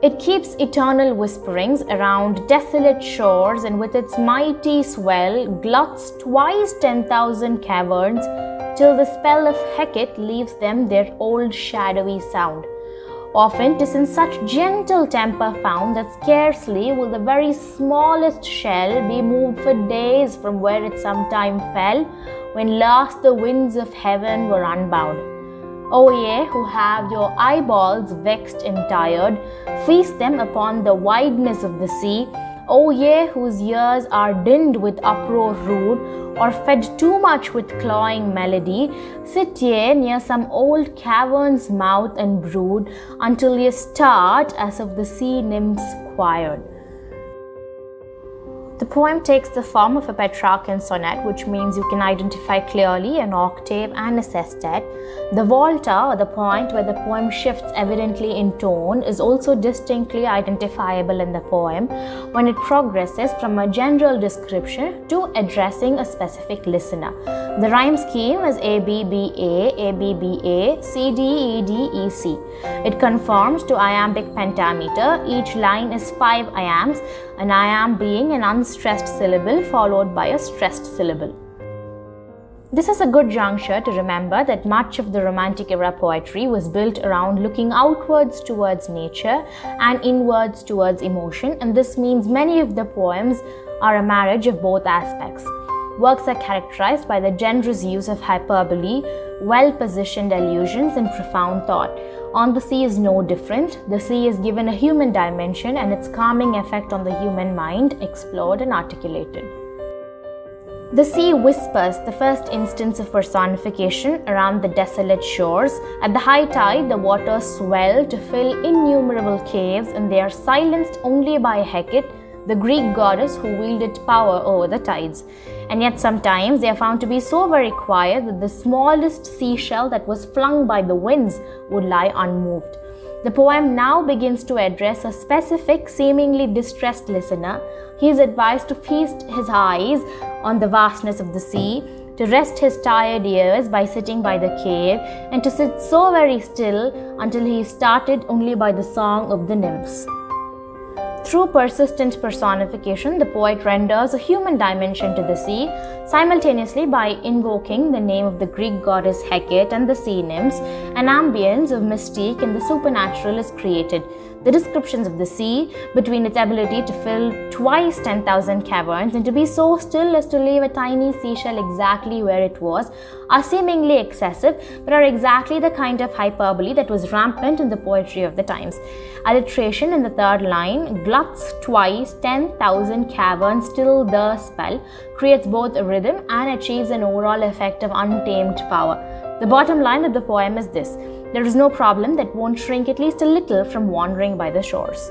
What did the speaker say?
It keeps eternal whisperings around desolate shores, and with its mighty swell gluts twice 10,000 caverns, till the spell of Hecate leaves them their old shadowy sound. Often 'tis in such gentle temper found that scarcely will the very smallest shell be moved for days from where it sometime fell, when last the winds of heaven were unbound. O ye who have your eyeballs vexed and tired, feast them upon the wideness of the sea. O ye whose ears are dinned with uproar rude, or fed too much with clawing melody, sit ye near some old cavern's mouth and brood, until ye start as of the sea nymph's choir. The poem takes the form of a Petrarchan sonnet, which means you can identify clearly an octave and a sestet. The volta, or the point where the poem shifts evidently in tone, is also distinctly identifiable in the poem when it progresses from a general description to addressing a specific listener. The rhyme scheme is ABBA, ABBA, CDEDEC. It conforms to iambic pentameter. Each line is 5 iambs, an iamb being an unstressed syllable followed by a stressed syllable. This is a good juncture to remember that much of the Romantic era poetry was built around looking outwards towards nature and inwards towards emotion, and this means many of the poems are a marriage of both aspects. Works are characterized by the generous use of hyperbole, well-positioned allusions, and profound thought. On the Sea is no different. The sea is given a human dimension and its calming effect on the human mind explored and articulated. The sea whispers, the first instance of personification, around the desolate shores. At the high tide, the waters swell to fill innumerable caves, and they are silenced only by Hecate, the Greek goddess who wielded power over the tides. And yet sometimes they are found to be so very quiet that the smallest seashell that was flung by the winds would lie unmoved. The poem now begins to address a specific, seemingly distressed listener. He is advised to feast his eyes on the vastness of the sea, to rest his tired ears by sitting by the cave, and to sit so very still until he is startled only by the song of the nymphs. Through persistent personification, the poet renders a human dimension to the sea, simultaneously by invoking the name of the Greek goddess Hecate and the sea nymphs. An ambience of mystique and the supernatural is created. The descriptions of the sea, between its ability to fill twice 10,000 caverns and to be so still as to leave a tiny seashell exactly where it was, are seemingly excessive, but are exactly the kind of hyperbole that was rampant in the poetry of the times. Alliteration in the third line, gluts twice 10,000 caverns till the spell, creates both a rhythm and achieves an overall effect of untamed power. The bottom line of the poem is this: there is no problem that won't shrink at least a little from wandering by the shores.